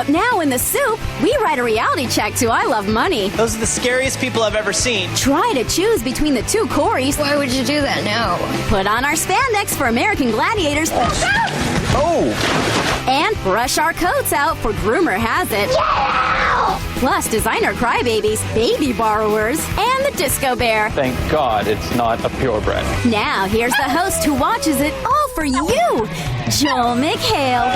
Up now in the soup, we write a reality check to I Love Money. Those are the scariest people I've ever seen. Try to choose between the two Corys. Why would you do that now? Put on our spandex for American Gladiators. Oh! And brush our coats out for Groomer Has It. Yeah! Plus designer crybabies, baby borrowers, and the disco bear. Thank God it's not a purebred. Now here's the host who watches it all for you, Joel McHale.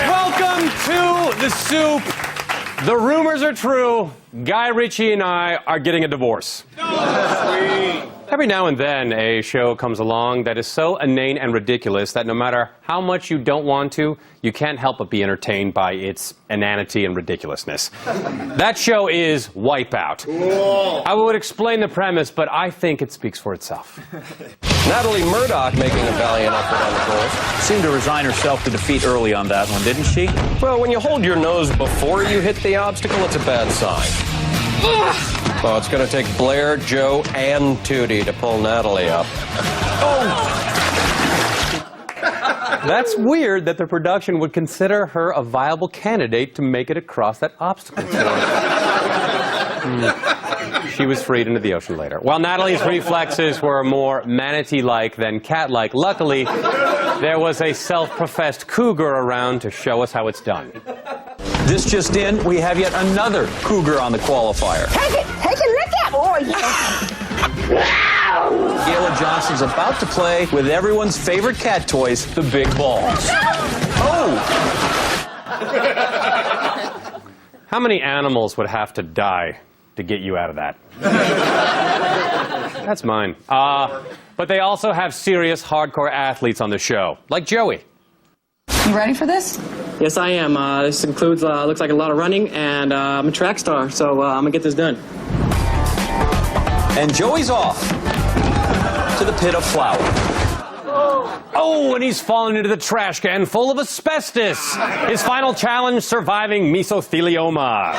Welcome to the soup. The rumors are true. Guy Ritchie and I are getting a divorce. Every now and then, a show comes along that is so inane and ridiculous that no matter how much you don't want to, you can't help but be entertained by its inanity and ridiculousness. That show is Wipeout. Whoa. I would explain the premise, but I think it speaks for itself. Natalie Murdoch making a valiant effort on the course. Seemed to resign herself to defeat early on that one, didn't she? Well, when you hold your nose before you hit the obstacle, it's a bad sign. Well, it's going to take Blair, Joe, and Tootie to pull Natalie up. Oh! That's weird that the production would consider her a viable candidate to make it across that obstacle course. She was freed into the ocean later. While Natalie's reflexes were more manatee-like than cat-like, luckily, there was a self-professed cougar around to show us how it's done. This just in, we have yet another cougar on the qualifier. Take a look at boy. Gayla Johnson's about to play with everyone's favorite cat toys, the big balls. Oh! How many animals would have to die to get you out of that? That's mine. But they also have serious, hardcore athletes on the show, like Joey. You ready for this? Yes, I am. This includes, looks like a lot of running, and I'm a track star, so I'm going to get this done. And Joey's off to the pit of flour. Oh, and he's fallen into the trash can full of asbestos. His final challenge, surviving mesothelioma.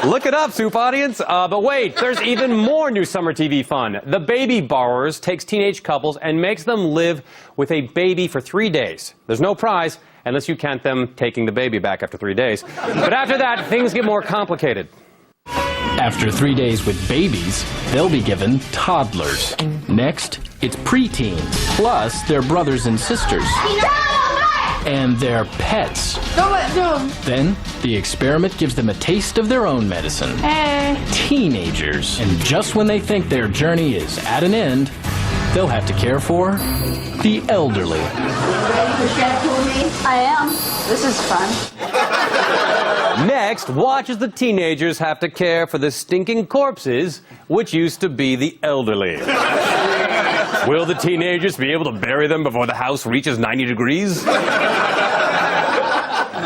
Look it up, soup audience. But wait, there's even more new summer TV fun. The Baby Borrowers takes teenage couples and makes them live with a baby for 3 days. There's no prize, unless you count them taking the baby back after 3 days. But after that, things get more complicated. After 3 days with babies, they'll be given toddlers. Next, it's preteens, plus their brothers and sisters. And their pets. Then, the experiment gives them a taste of their own medicine. Teenagers. And just when they think their journey is at an end, they'll have to care for the elderly. Ready for Chef Toomey? I am. This is fun. Next, watch as the teenagers have to care for the stinking corpses, which used to be the elderly. Will the teenagers be able to bury them before the house reaches 90 degrees?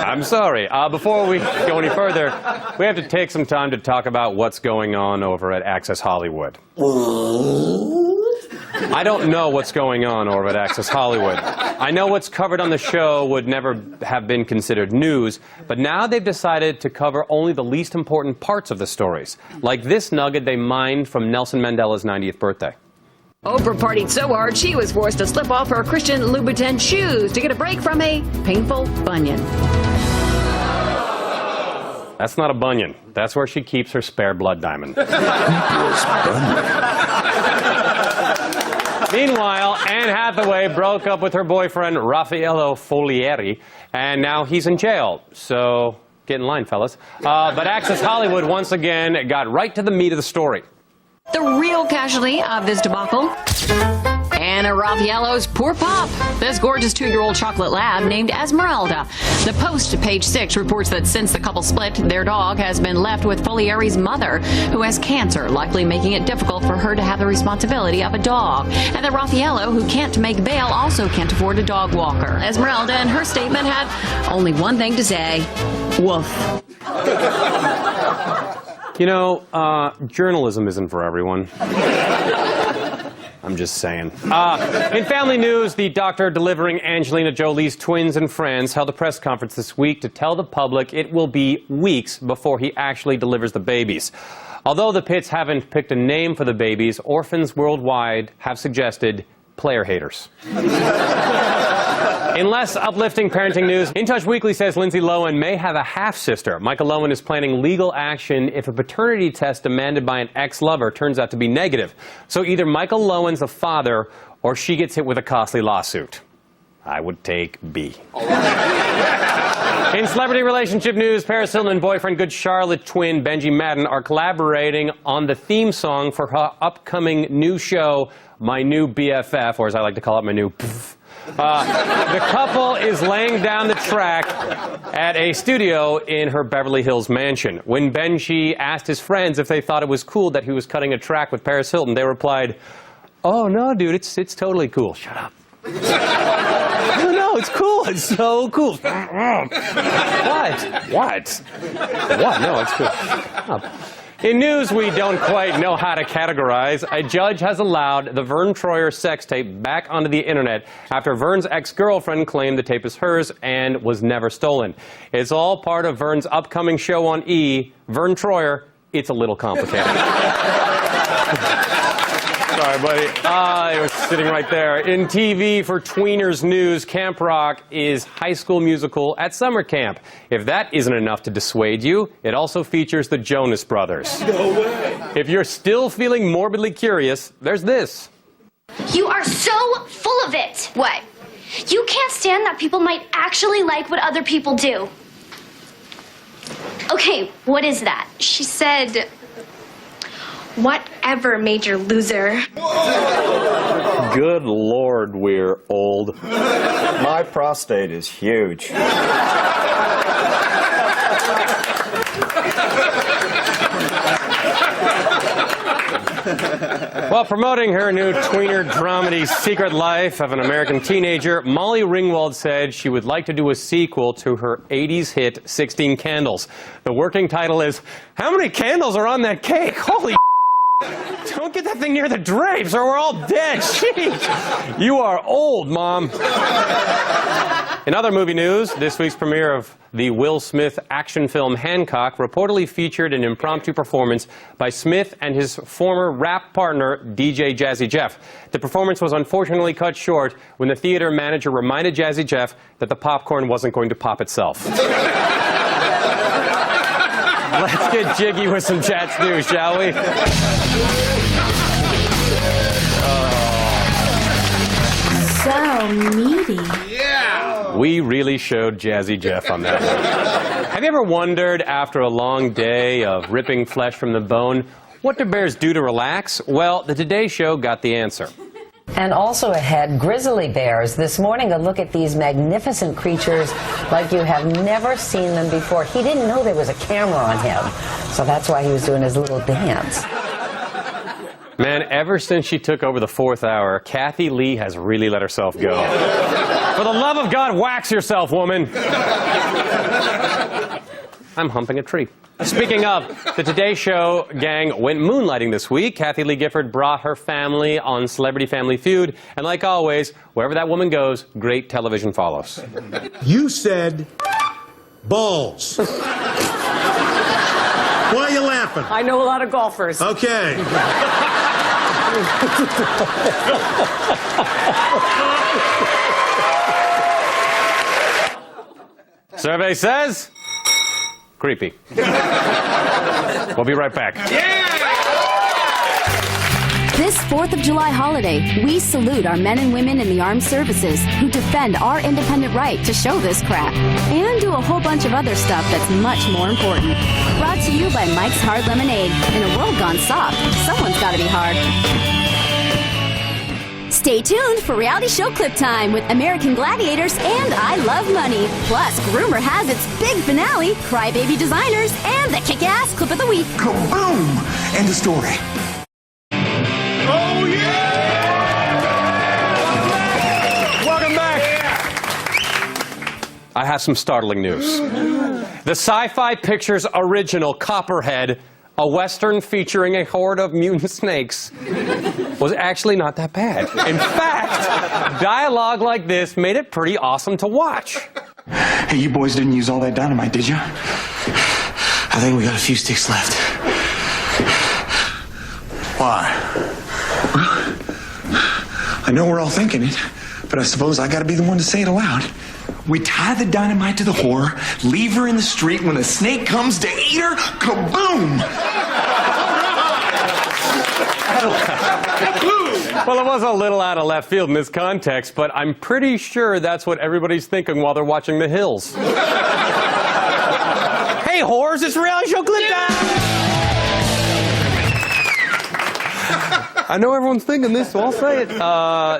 I'm sorry. Before we go any further, we have to take some time to talk about what's going on over at Access Hollywood. I don't know what's going on over at Access Hollywood. I know what's covered on the show would never have been considered news, but now they've decided to cover only the least important parts of the stories, like this nugget they mined from Nelson Mandela's 90th birthday. Oprah partied so hard she was forced to slip off her Christian Louboutin shoes to get a break from a painful bunion. That's not a bunion. That's where she keeps her spare blood diamond. Meanwhile, Anne Hathaway broke up with her boyfriend, Raffaello Folieri, and now he's in jail. So, get in line, fellas. But Access Hollywood, once again, got right to the meat of the story. The real casualty of this debacle, Anna Raffaello's poor pup, this gorgeous 2-year-old chocolate lab named Esmeralda. The Post, page 6, reports that since the couple split, their dog has been left with Folieri's mother, who has cancer, likely making it difficult for her to have the responsibility of a dog. And that Raffaello, who can't make bail, also can't afford a dog walker. Esmeralda, in her statement, had only one thing to say: woof. You know, journalism isn't for everyone. I'm just saying. In family news, the doctor delivering Angelina Jolie's twins in France held a press conference this week to tell the public it will be weeks before he actually delivers the babies. Although the Pitts haven't picked a name for the babies, orphans worldwide have suggested player haters. In less uplifting parenting news, In Touch Weekly says Lindsay Lohan may have a half-sister. Michael Lohan is planning legal action if a paternity test demanded by an ex-lover turns out to be negative. So either Michael Lohan's the father or she gets hit with a costly lawsuit. I would take B. In celebrity relationship news, Paris Hilton and boyfriend Good Charlotte twin Benji Madden are collaborating on the theme song for her upcoming new show, My New BFF, or as I like to call it, My New Pff. The couple is laying down the track at a studio in her Beverly Hills mansion. When Benji asked his friends if they thought it was cool that he was cutting a track with Paris Hilton, they replied, "Oh, no, dude, it's totally cool. Shut up." No, it's cool. It's so cool. What? No, it's cool. Shut up. In news we don't quite know how to categorize, a judge has allowed the Vern Troyer sex tape back onto the internet after Vern's ex-girlfriend claimed the tape is hers and was never stolen. It's all part of Vern's upcoming show on E! Vern Troyer, It's a Little Complicated. Sorry, buddy. It was sitting right there. In TV for Tweener's news, Camp Rock is High School Musical at summer camp. If that isn't enough to dissuade you, it also features the Jonas Brothers. No way. If you're still feeling morbidly curious, there's this. You are so full of it. What? You can't stand that people might actually like what other people do. Okay, what is that? She said, "Whatever, Major Loser." Good Lord, we're old. My prostate is huge. While promoting her new tweener dramedy Secret Life of an American Teenager, Molly Ringwald said she would like to do a sequel to her 80s hit 16 Candles. The working title is, "How many candles are on that cake? Holy Don't get that thing near the drapes or we're all dead. Jeez. You are old, Mom." In other movie news, this week's premiere of the Will Smith action film Hancock reportedly featured an impromptu performance by Smith and his former rap partner, DJ Jazzy Jeff. The performance was unfortunately cut short when the theater manager reminded Jazzy Jeff that the popcorn wasn't going to pop itself. Let's get jiggy with some Jats news, shall we? So meaty. Yeah! We really showed Jazzy Jeff on that one. Have you ever wondered, after a long day of ripping flesh from the bone, what do bears do to relax? Well, the Today Show got the answer. And also ahead, grizzly bears. This morning, a look at these magnificent creatures like you have never seen them before. He didn't know there was a camera on him, so that's why he was doing his little dance. Man, ever since she took over the fourth hour, Kathy Lee has really let herself go. For the love of God, wax yourself, woman. I'm humping a tree. Speaking of, the Today Show gang went moonlighting this week. Kathy Lee Gifford brought her family on Celebrity Family Feud. And like always, wherever that woman goes, great television follows. You said balls. Why are you laughing? I know a lot of golfers. Okay. Survey says... creepy. We'll be right back. This 4th of July holiday, we salute our men and women in the armed services who defend our independent right to show this crap and do a whole bunch of other stuff that's much more important. Brought to you by Mike's Hard Lemonade. In a world gone soft, someone's got to be hard. Stay tuned for reality show clip time with American Gladiators and I Love Money. Plus, Groomer has its big finale, Crybaby Designers, and the kick-ass clip of the week. Kaboom! End of story. Oh, yeah! Welcome back! I have some startling news. The Sci-Fi Pictures original Copperhead, a Western featuring a horde of mutant snakes, was actually not that bad. In fact, dialogue like this made it pretty awesome to watch. Hey, you boys didn't use all that dynamite, did you? I think we got a few sticks left. Why? I know we're all thinking it, but I suppose I gotta be the one to say it aloud. We tie the dynamite to the whore, leave her in the street. When a snake comes to eat her, kaboom! Well, it was a little out of left field in this context, but I'm pretty sure that's what everybody's thinking while they're watching The Hills. Hey, whores, it's reality show clip time! I know everyone's thinking this, so I'll say it.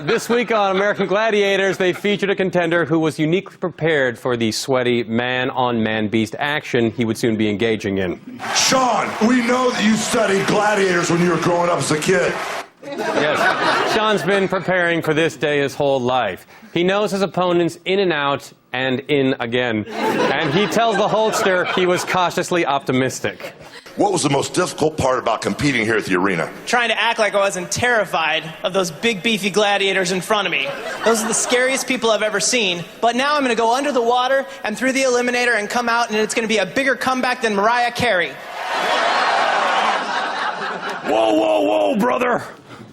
This week on American Gladiators, they featured a contender who was uniquely prepared for the sweaty man-on-man beast action he would soon be engaging in. Sean, we know that you studied Gladiators when you were growing up as a kid. Yes, Sean's been preparing for this day his whole life. He knows his opponents in and out and in again. And he tells the Hulkster he was cautiously optimistic. What was the most difficult part about competing here at the arena? Trying to act like I wasn't terrified of those big beefy gladiators in front of me. Those are the scariest people I've ever seen. But now I'm going to go under the water and through the eliminator and come out, and it's going to be a bigger comeback than Mariah Carey. Whoa, whoa, whoa, brother.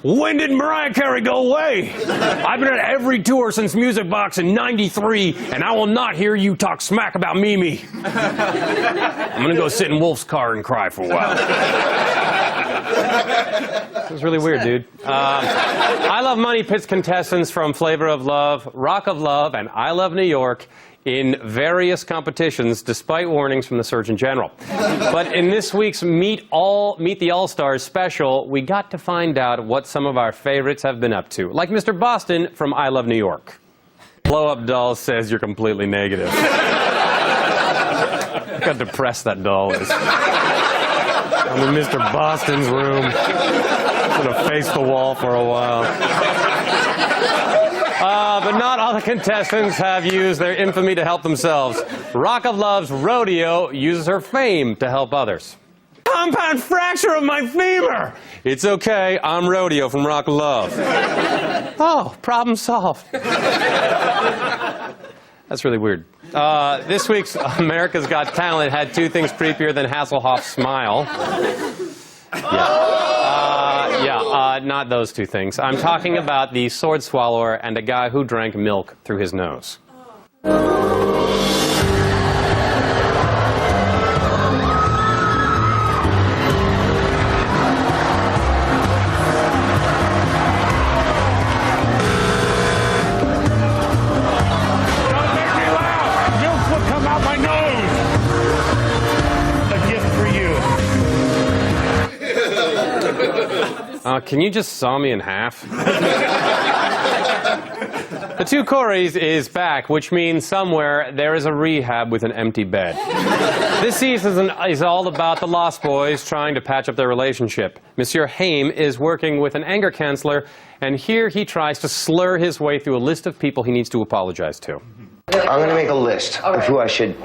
When did Mariah Carey go away? I've been at every tour since Music Box in '93, and I will not hear you talk smack about Mimi. I'm going to go sit in Wolf's car and cry for a while. It was really weird, dude. I Love Money pits contestants from Flavor of Love, Rock of Love, and I Love New York in various competitions, despite warnings from the Surgeon General. But in this week's Meet the All-Stars special, we got to find out what some of our favorites have been up to, like Mr. Boston from I Love New York. Blow-Up Doll says you're completely negative. Look how depressed that doll is. I'm in Mr. Boston's room. I'm gonna face the wall for a while. But not all the contestants have used their infamy to help themselves. Rock of Love's Rodeo uses her fame to help others. Compound fracture of my femur! It's okay, I'm Rodeo from Rock of Love. Oh, problem solved. That's really weird. This week's America's Got Talent had two things creepier than Hasselhoff's smile. Not those two things. I'm talking about the sword swallower and a guy who drank milk through his nose. Can you just saw me in half? The Two Coreys is back, which means somewhere there is a rehab with an empty bed. This season is all about the Lost Boys trying to patch up their relationship. Monsieur Haim is working with an anger counselor, and here he tries to slur his way through a list of people he needs to apologize to. I'm going to make a list of who I feel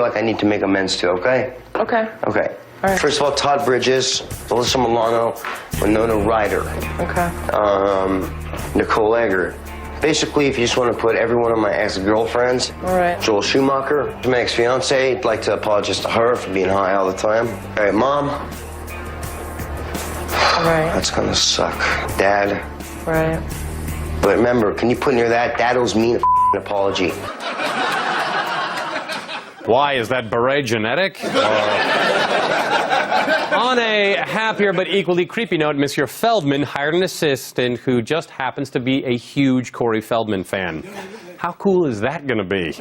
like I need to make amends to, okay? Okay. Okay. Right. First of all, Todd Bridges, Alyssa Milano, Winona Ryder, Okay. Nicole Egger. Basically, if you just want to put every one of my ex-girlfriends, All right. Joel Schumacher, my ex-fiance, I'd like to apologize to her for being high all the time. All right, Mom. All right. That's going to suck. Dad. Right. But remember, can you put near that? Dad owes me an apology. Why? Is that beret genetic? On a happier but equally creepy note, Monsieur Feldman hired an assistant who just happens to be a huge Corey Feldman fan. How cool is that going to be?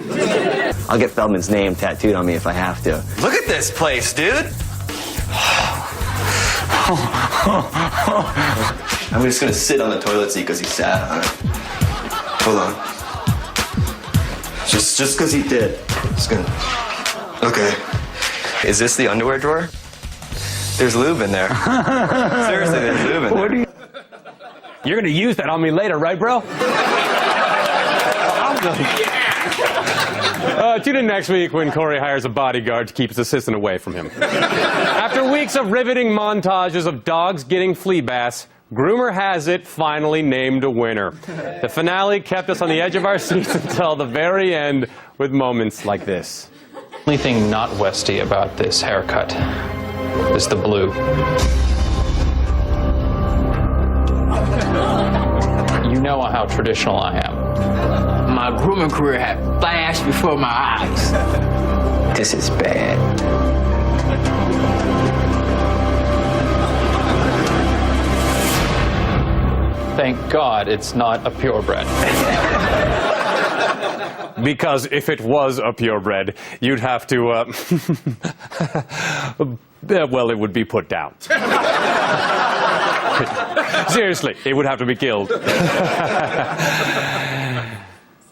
I'll get Feldman's name tattooed on me if I have to. Look at this place, dude. I'm just going to sit on the toilet seat because he sat on it. Hold on. Just because he did. Just gonna... Okay. Is this the underwear drawer? There's lube in there. Seriously, there's lube in there. You're going to use that on me later, right, bro? Tune in next week when Corey hires a bodyguard to keep his assistant away from him. After weeks of riveting montages of dogs getting flea baths, Groomer has it finally named a winner. The finale kept us on the edge of our seats until the very end with moments like this. The only thing not Westy about this haircut is the blue. know how traditional I am. My grooming career had flashed before my eyes. This is bad. Thank God it's not a purebred. Because if it was a purebred, you'd have to, well, it would be put down. Seriously, it would have to be killed.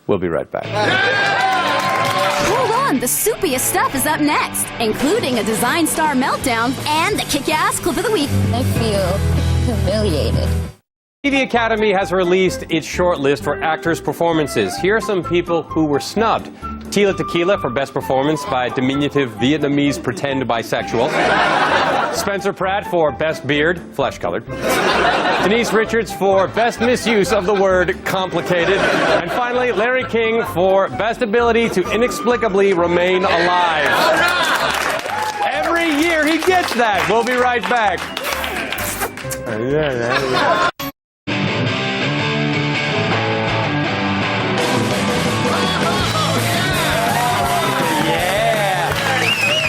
We'll be right back. Hold on, the soupiest stuff is up next, including a Design Star meltdown and the kick-ass clip of the week. I feel humiliated. TV Academy has released its short list for actors' performances. Here are some people who were snubbed. Tila Tequila for Best Performance by Diminutive Vietnamese Pretend Bisexual. Spencer Pratt for Best Beard, Flesh-Colored. Denise Richards for Best Misuse of the Word Complicated. And finally, Larry King for Best Ability to Inexplicably Remain Alive. Every year he gets that. We'll be right back.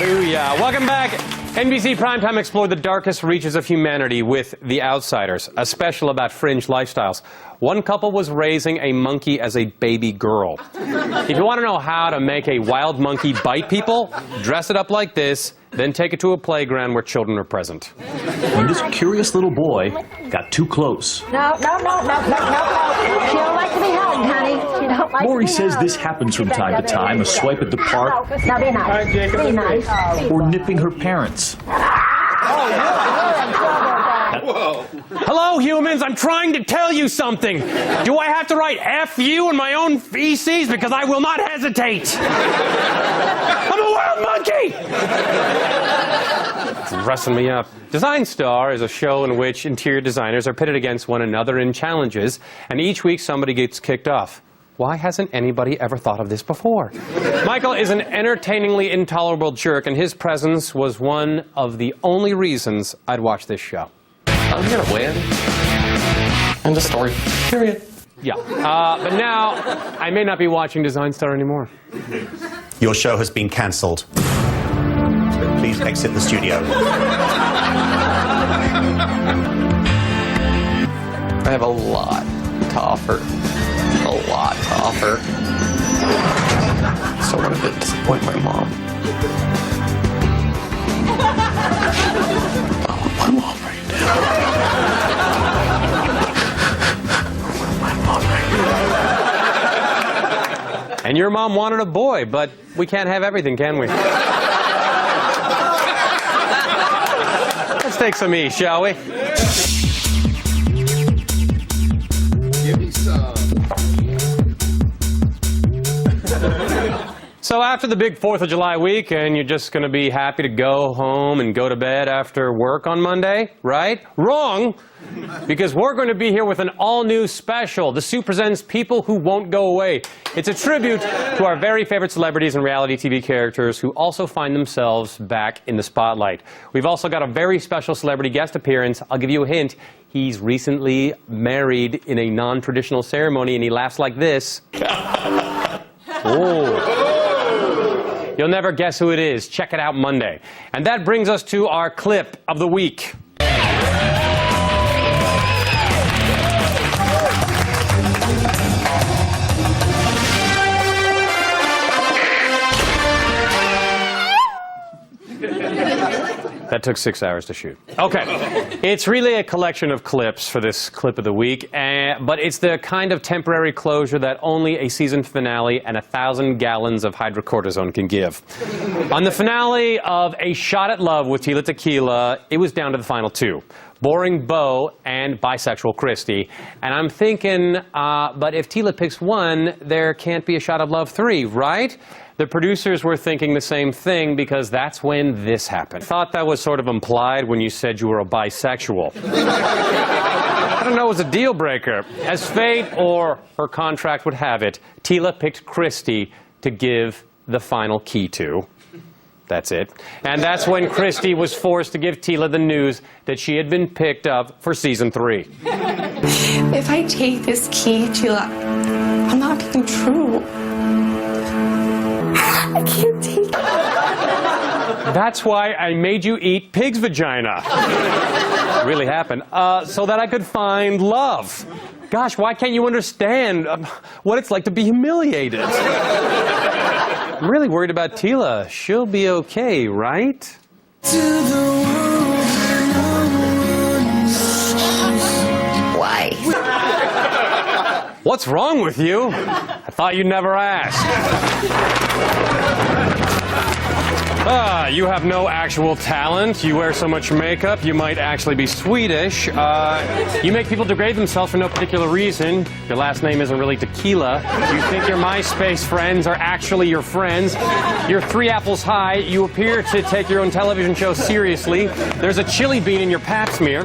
Booyah. Welcome back. NBC Primetime explored the darkest reaches of humanity with The Outsiders, a special about fringe lifestyles. One couple was raising a monkey as a baby girl. If you want to know how to make a wild monkey bite people, dress it up like this, then take it to a playground where children are present. When this curious little boy got too close. No. She don't like to be hugged, honey. She don't like Maury to be says hugged. this happens from time to time, a swipe at the park, Now be nice. Be nice. or nipping her parents. Hello, humans, I'm trying to tell you something. Do I have to write F you in my own feces? Because I will not hesitate. I'm a wild monkey! It's dressing me up. Design Star is a show in which interior designers are pitted against one another in challenges, and each week somebody gets kicked off. Why hasn't anybody ever thought of this before? Michael is an entertainingly intolerable jerk, and his presence was one of the only reasons I'd watch this show. I'm gonna win. End of story. Period. Yeah. But now, I may not be watching Design Star anymore. Your show has been cancelled. Please exit the studio. I have a lot to offer. A lot to offer. So what if it disappoint my mom? Oh, my mom right now. My mom right now. And your mom wanted a boy, but we can't have everything, can we? Let's take some E, shall we? Give me some. So after the big 4th of July weekend, you're just going to be happy to go home and go to bed after work on Monday, right? Wrong! Because we're going to be here with an all-new special. The Soup presents People Who Won't Go Away. It's a tribute to our very favorite celebrities and reality TV characters who also find themselves back in the spotlight. We've also got a very special celebrity guest appearance. I'll give you a hint. He's recently married in a non-traditional ceremony, and he laughs like this. Oh. You'll never guess who it is. Check it out Monday. And that brings us to our clip of the week. That took 6 hours to shoot. Okay. It's really a collection of clips for this clip of the week, but it's the kind of temporary closure that only a season finale and 1,000 gallons of hydrocortisone can give. On the finale of A Shot at Love with Tila Tequila, it was down to the final two. Boring Bo and bisexual Christy. And I'm thinking, but if Tila picks one, there can't be A Shot of Love 3, right? The producers were thinking the same thing because that's when this happened. I thought that was sort of implied when you said you were a bisexual. I don't know, it was a deal breaker. As fate or her contract would have it, Tila picked Christy to give the final key to. That's it. And that's when Christy was forced to give Tila the news that she had been picked up for season 3. If I take this key, Tila, I'm not being true. I can't take it. That's why I made you eat pig's vagina. It really happened. So that I could find love. Gosh, why can't you understand what it's like to be humiliated? I'm really worried about Tila. She'll be okay, right? Why? What's wrong with you? I thought you'd never ask. You have no actual talent. You wear so much makeup, you might actually be Swedish. You make people degrade themselves for no particular reason. Your last name isn't really Tequila. You think your MySpace friends are actually your friends. You're 3 apples high. You appear to take your own television show seriously. There's a chili bean in your pap smear.